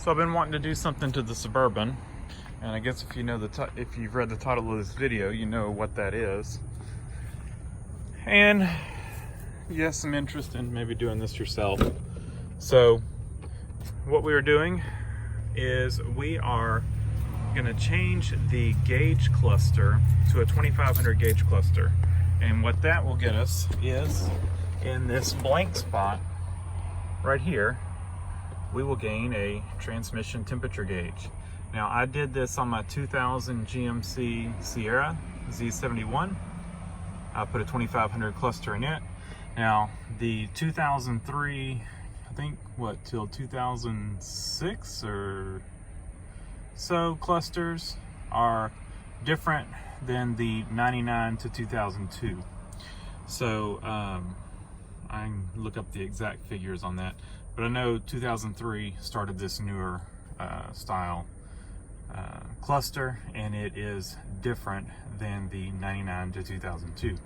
So I've been wanting to do something to the Suburban, and I guess if you know if you've read the title of this video, you know what that is. And you have some interest in maybe doing this yourself. So what we are doing is we are going to change the gauge cluster to a 2500 gauge cluster. And what that will get us is in this blank spot right here, we will gain a transmission temperature gauge. Now I did this on my 2000 GMC Sierra Z71. I put a 2500 cluster in it. Now the 2003, I think what, till 2006 or so clusters are different than the 99 to 2002. So I can look up the exact figures on that, but I know 2003 started this newer style cluster, and it is different than the 99 to 2002.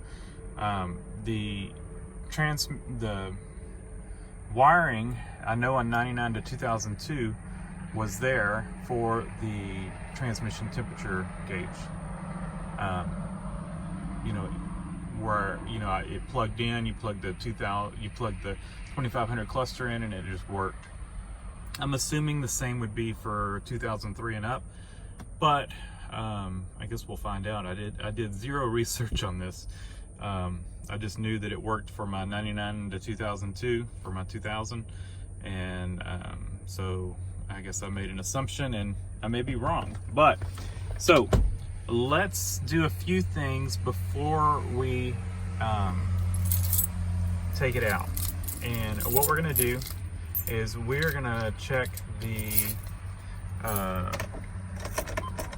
The wiring, I know on 99 to 2002 was there for the transmission temperature gauge. You know, where it plugged in, you plugged the 2500 cluster in, and it just worked. I'm assuming the same would be for 2003 and up, but I guess we'll find out. I did zero research on this. I just knew that it worked for my 99 to 2002, for my 2000, and so I guess I made an assumption, and I may be wrong. But so let's do a few things before we take it out. And what we're gonna do is we're gonna check we're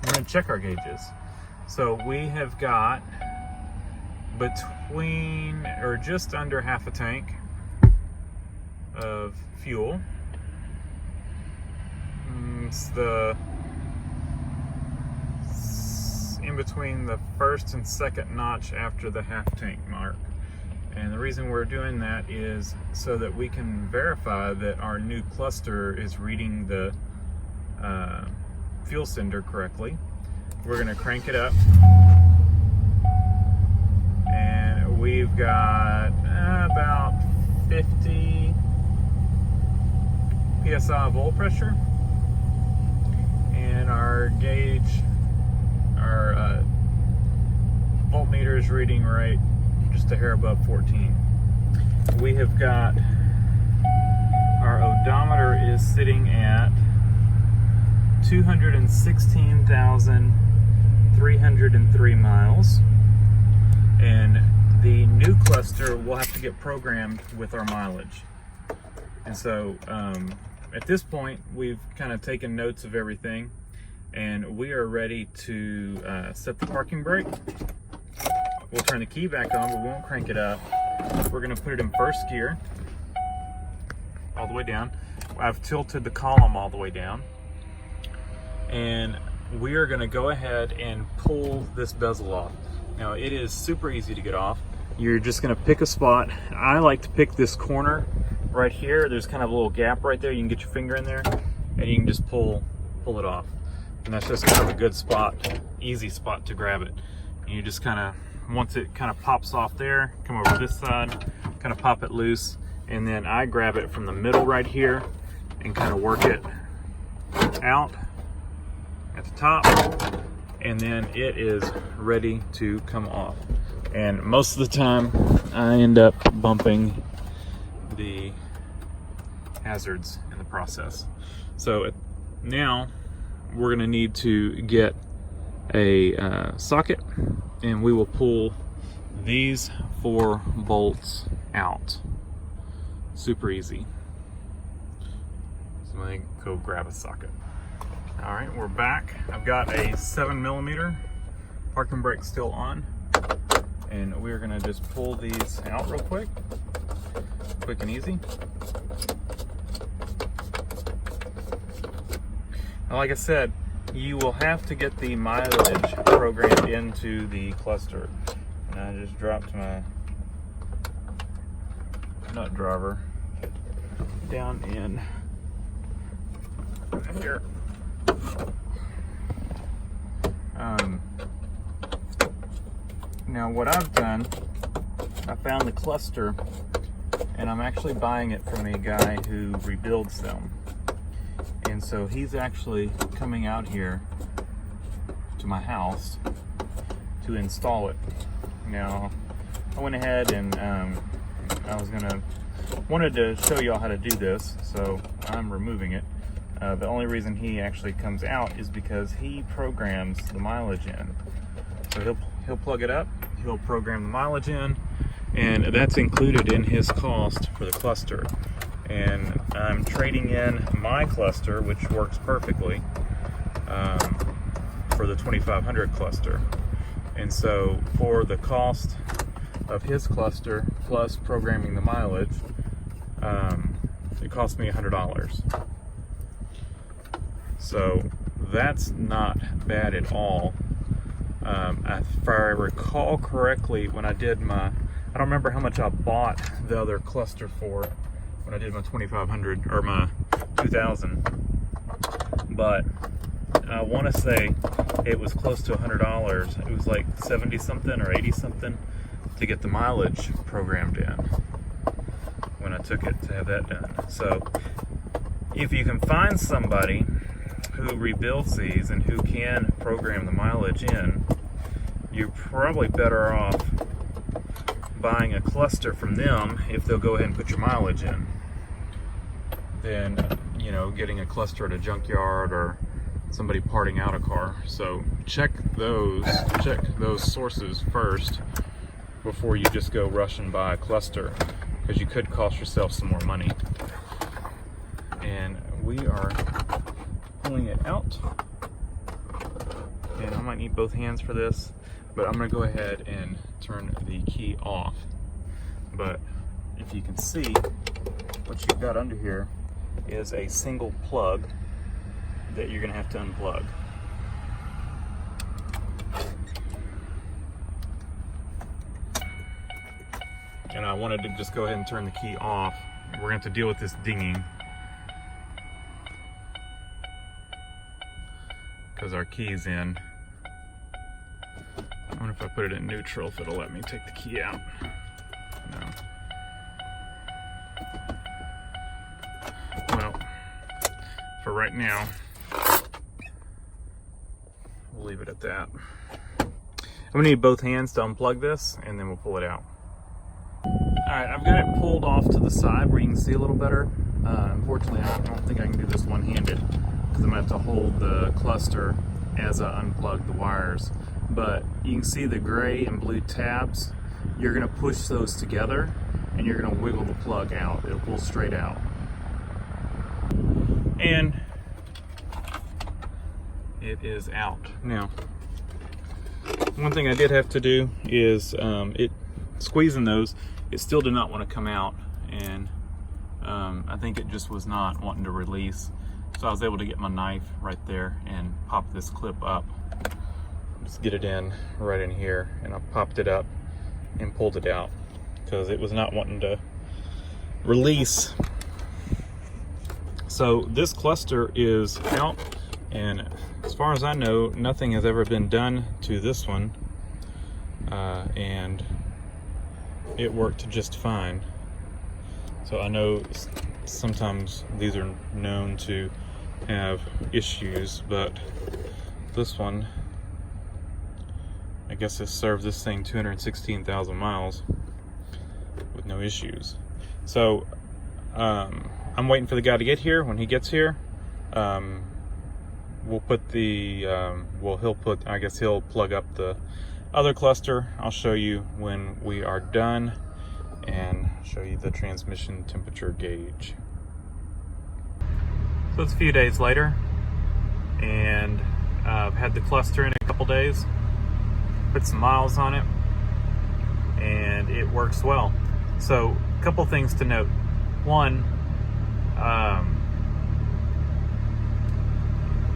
gonna check our gauges. So we have got between or just under half a tank of fuel. It's in between the first and second notch after the half tank mark. And the reason we're doing that is so that we can verify that our new cluster is reading the fuel sender correctly. We're going to crank it up, and we've got about 50 psi of oil pressure, and our gauge, our voltmeter is reading right just a hair above 14. We have got our odometer is sitting at 216,303 miles, and the new cluster will have to get programmed with our mileage. And so at this point we've kind of taken notes of everything, and we are ready to set the parking brake. We'll turn the key back on, but we won't crank it up. We're gonna put it in first gear, all the way down. I've tilted the column all the way down. And we are gonna go ahead and pull this bezel off. Now it is super easy to get off. You're just gonna pick a spot. I like to pick this corner right here. There's kind of a little gap right there. You can get your finger in there, and you can just pull it off. And that's just kind of a good spot, easy spot to grab it. And you just kind of, once it kind of pops off there, come over this side, kind of pop it loose, and then I grab it from the middle right here and kind of work it out at the top, and then it is ready to come off. And most of the time I end up bumping the hazards in the process. So now we're going to need to get a socket, and we will pull these 4 bolts out. Super easy. So let me go grab a socket. All right, we're back. I've got a 7mm parking brake still on, and we're gonna just pull these out real quick and easy. Now, like I said, you will have to get the mileage programmed into the cluster. And I just dropped my nut driver down in here. Now what I've done, I found the cluster, and I'm actually buying it from a guy who rebuilds them. And so he's actually coming out here to my house to install it. Now, I went ahead and wanted to show y'all how to do this, so I'm removing it. The only reason he actually comes out is because he programs the mileage in. So he'll plug it up, he'll program the mileage in, and that's included in his cost for the cluster. And I'm trading in my cluster, which works perfectly, for the 2500 cluster. And so for the cost of his cluster plus programming the mileage, it cost me $100. So that's not bad at all. If I recall correctly, when I did I don't remember how much I bought the other cluster for when I did my 2500 or my 2000, but I want to say it was close to $100. It was like 70 something or 80 something to get the mileage programmed in when I took it to have that done. So if you can find somebody who rebuilds these and who can program the mileage in, you're probably better off buying a cluster from them if they'll go ahead and put your mileage in than, you know, getting a cluster at a junkyard or somebody parting out a car. So check those sources first before you just go rush and buy a cluster, because you could cost yourself some more money. And we are pulling it out, and I might need both hands for this, but I'm going to go ahead and turn the key off. But if you can see, what you've got under here is a single plug that you're going to have to unplug. And I wanted to just go ahead and turn the key off. We're going to have to deal with this dinging because our key's in. I wonder if I put it in neutral if it'll let me take the key out. No. Well, for right now, we'll leave it at that. I'm gonna need both hands to unplug this, and then we'll pull it out. Alright, I've got it pulled off to the side where you can see a little better. Unfortunately, I don't think I can do this one-handed because I'm gonna have to hold the cluster as I unplug the wires. But you can see the gray and blue tabs. You're gonna push those together and you're gonna wiggle the plug out. It'll pull straight out. And it is out. Now, one thing I did have to do is squeezing those, it still did not want to come out, and I think it just was not wanting to release. So I was able to get my knife right there and pop this clip up. Just get it in right in here, and I popped it up and pulled it out because it was not wanting to release. So this cluster is out, and as far as I know, nothing has ever been done to this one, and it worked just fine. So I know sometimes these are known to have issues, but this one, I guess, has served this thing 216,000 miles with no issues. So I'm waiting for the guy to get here. When he gets here, we'll put the I guess he'll plug up the other cluster. I'll show you when we are done and show you the transmission temperature gauge. So it's a few days later, and I've had the cluster in a couple days, put some miles on it, and it works well. So a couple things to note. One,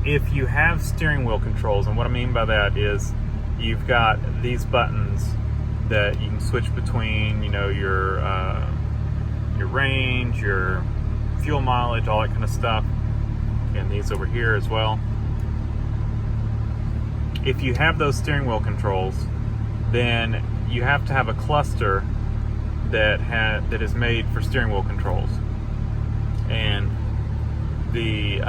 if you have steering wheel controls, and what I mean by that is you've got these buttons that you can switch between, you know, your range, your fuel mileage, all that kind of stuff. and these over here as well. If you have those steering wheel controls, then you have to have a cluster that is made for steering wheel controls. And the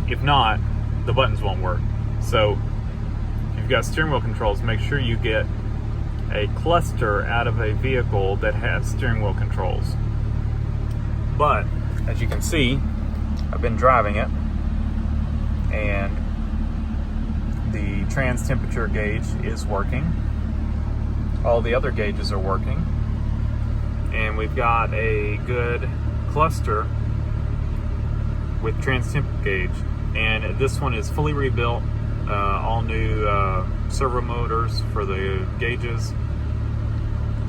if not, the buttons won't work. So if you've got steering wheel controls, make sure you get a cluster out of a vehicle that has steering wheel controls. But as you can see, I've been driving it, and the trans temperature gauge is working. All the other gauges are working, and we've got a good cluster with trans temp gauge. And this one is fully rebuilt, all new servo motors for the gauges,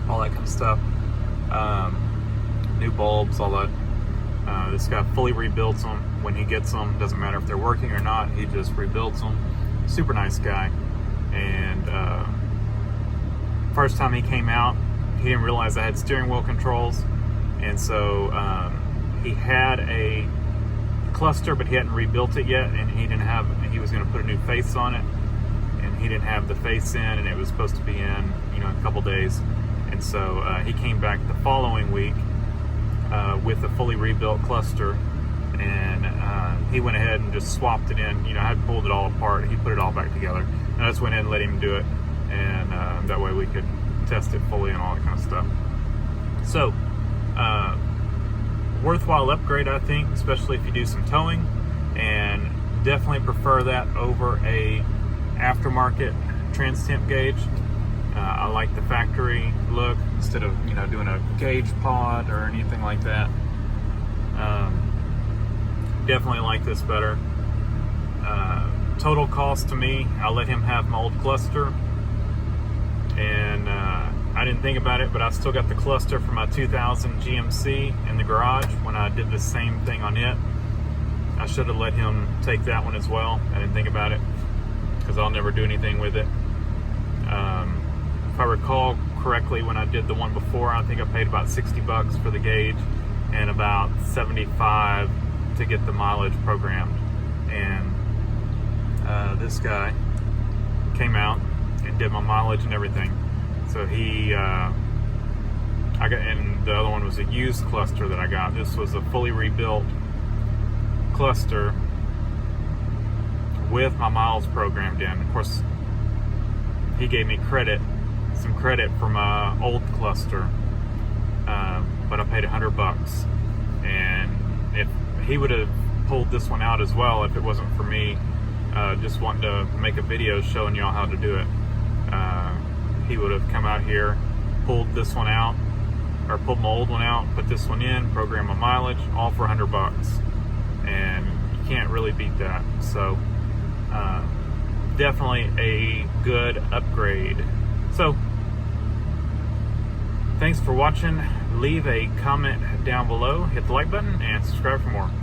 all that kind of stuff, new bulbs, all that. This guy fully rebuilds them when he gets them. Doesn't matter if they're working or not, he just rebuilds them. Super nice guy. And first time he came out, he didn't realize I had steering wheel controls, and so he had a cluster, but he hadn't rebuilt it yet, and he was going to put a new face on it, and he didn't have the face in, and it was supposed to be in, a couple days. And so he came back the following week with a fully rebuilt cluster, and he went ahead and just swapped it in. I had pulled it all apart, he put it all back together, and I just went ahead and let him do it, and that way we could test it fully and all that kind of stuff. So worthwhile upgrade, I think, especially if you do some towing, and definitely prefer that over a aftermarket trans temp gauge. I like the factory look instead of doing a gauge pod or anything like that. Definitely like this better. Total cost to me, I'll let him have my old cluster, and I didn't think about it, but I still got the cluster for my 2000 GMC in the garage when I did the same thing on it. I should have let him take that one as well. I didn't think about it because I'll never do anything with it. If I recall correctly, when I did the one before, I think I paid about $60 for the gauge and about $75 to get the mileage programmed. And this guy came out and did my mileage and everything. So and the other one was a used cluster that I got. This was a fully rebuilt cluster with my miles programmed in. Of course, he gave me some credit for my old cluster, but I paid $100. And if he would have pulled this one out as well, if it wasn't for me just wanting to make a video showing y'all how to do it, he would have come out here, pulled this one out, or pulled my old one out, put this one in, program my mileage, all for $100. And you can't really beat that. So definitely a good upgrade. So thanks for watching. Leave a comment down below, hit the like button, and subscribe for more.